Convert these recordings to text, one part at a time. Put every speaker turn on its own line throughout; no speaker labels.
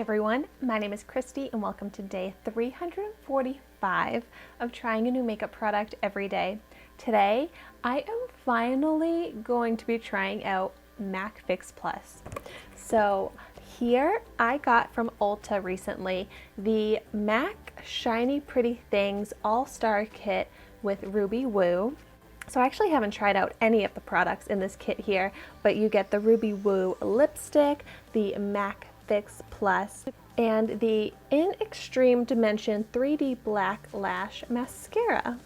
everyone, my name is Christy and welcome to day 345 of trying a new makeup product every day. Today, I am finally going to be trying out MAC Fix Plus. So here I got from Ulta recently the MAC Shiny Pretty Things All-Star Kit with Ruby Woo. So I actually haven't tried out any of the products in this kit here, but you get the Ruby Woo lipstick, the MAC Fix Plus, and the In Extreme Dimension 3D Black Lash Mascara.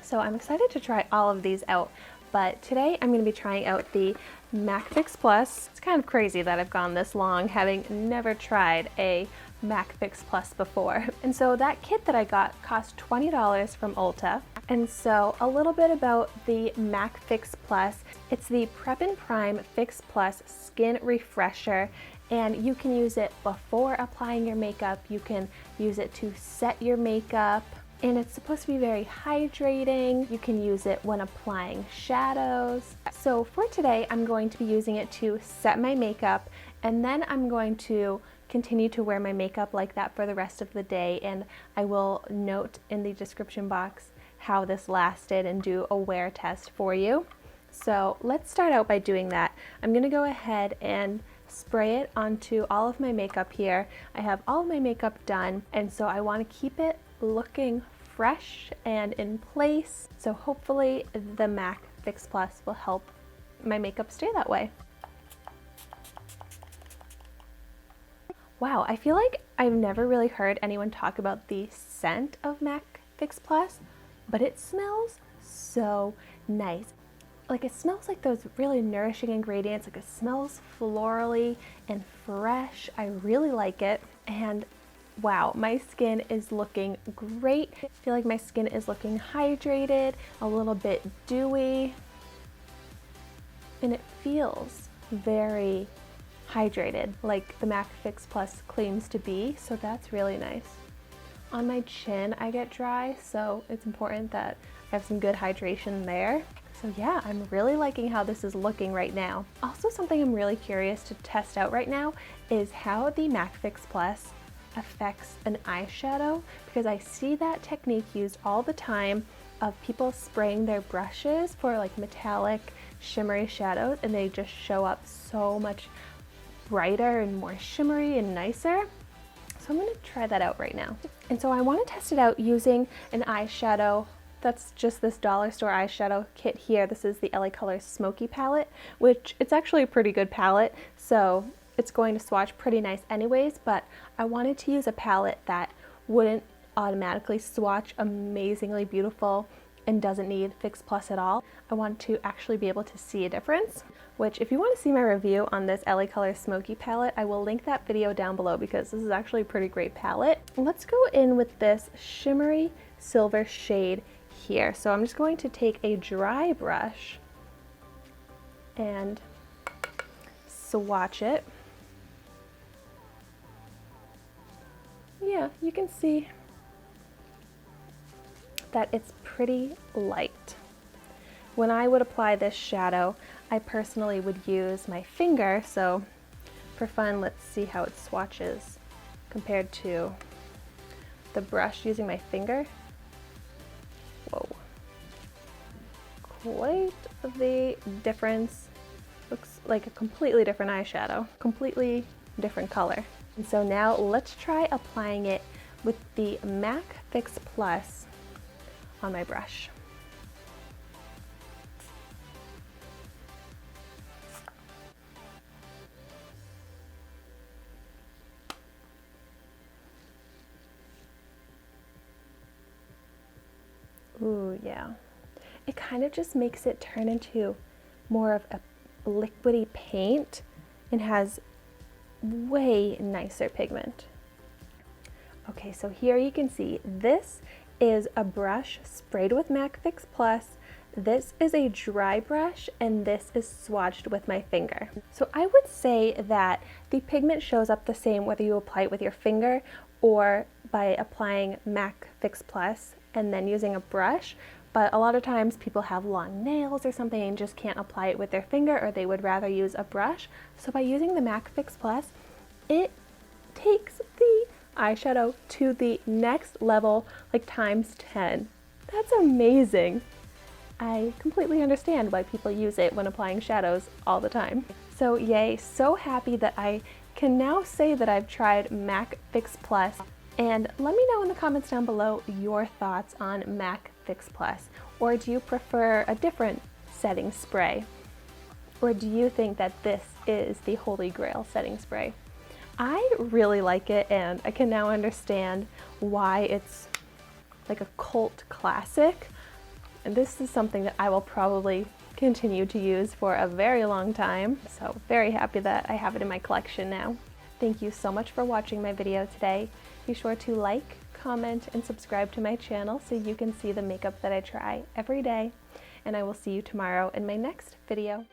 So I'm excited to try all of these out, but today I'm going to be trying out the MAC Fix Plus. It's kind of crazy that I've gone this long having never tried a MAC Fix Plus before. And so that kit that I got cost $20 from Ulta. And so a little bit about the MAC Fix Plus. It's the Prep and Prime Fix Plus Skin Refresher, and you can use it before applying your makeup. You can use it to set your makeup, and it's supposed to be very hydrating. You can use it when applying shadows. So for today, I'm going to be using it to set my makeup, and then I'm going to continue to wear my makeup like that for the rest of the day, and I will note in the description box how this lasted and do a wear test for you. So let's start out by doing that. I'm gonna go ahead and spray it onto all of my makeup here. I have all of my makeup done, and so I want to keep it looking fresh and in place. So hopefully the MAC Fix Plus will help my makeup stay that way. Wow, I feel like I've never really heard anyone talk about the scent of MAC Fix Plus, but it smells so nice. Like, it smells like those really nourishing ingredients. Like, it smells florally and fresh. I really like it. And wow, my skin is looking great. I feel like my skin is looking hydrated, a little bit dewy, and it feels very hydrated like the MAC Fix Plus claims to be, so that's really nice. On my chin I get dry, so it's important that I have some good hydration there. So yeah, I'm really liking how this is looking right now. Also, something I'm really curious to test out right now is how the MAC Fix Plus affects an eyeshadow, because I see that technique used all the time of people spraying their brushes for like metallic shimmery shadows, and they just show up so much brighter and more shimmery and nicer. So I'm going to try that out right now. And so I want to test it out using an eyeshadow that's just this dollar store eyeshadow kit here. This is the LA Colors Smoky palette, which it's actually a pretty good palette, so it's going to swatch pretty nice anyways, but I wanted to use a palette that wouldn't automatically swatch amazingly beautiful and doesn't need Fix Plus at all. I want to actually be able to see a difference, which if you want to see my review on this LA Colors Smoky palette, I will link that video down below because this is actually a pretty great palette. Let's go in with this shimmery silver shade here. So I'm just going to take a dry brush and swatch it. Yeah, you can see that it's pretty light. When I would apply this shadow, I personally would use my finger, so for fun, let's see how it swatches compared to the brush using my finger. Whoa. Quite the difference. Looks like a completely different eyeshadow, completely different color. And so now let's try applying it with the MAC Fix Plus on my brush. Ooh, yeah. It kind of just makes it turn into more of a liquidy paint and has way nicer pigment. Okay, so here you can see this is a brush sprayed with MAC Fix Plus. This is a dry brush, and this is swatched with my finger. So I would say that the pigment shows up the same whether you apply it with your finger or by applying MAC Fix Plus and then using a brush, but a lot of times people have long nails or something and just can't apply it with their finger, or they would rather use a brush. So by using the MAC Fix Plus, it takes the eyeshadow to the next level, like times 10. That's amazing. I completely understand why people use it when applying shadows all the time. So yay, so happy that I can now say that I've tried MAC Fix Plus. And let me know in the comments down below your thoughts on MAC Fix Plus. Or do you prefer a different setting spray? Or do you think that this is the holy grail setting spray? I really like it, and I can now understand why it's like a cult classic. And this is something that I will probably continue to use for a very long time. So very happy that I have it in my collection now. Thank you so much for watching my video today. Be sure to like, comment, and subscribe to my channel so you can see the makeup that I try every day. And I will see you tomorrow in my next video.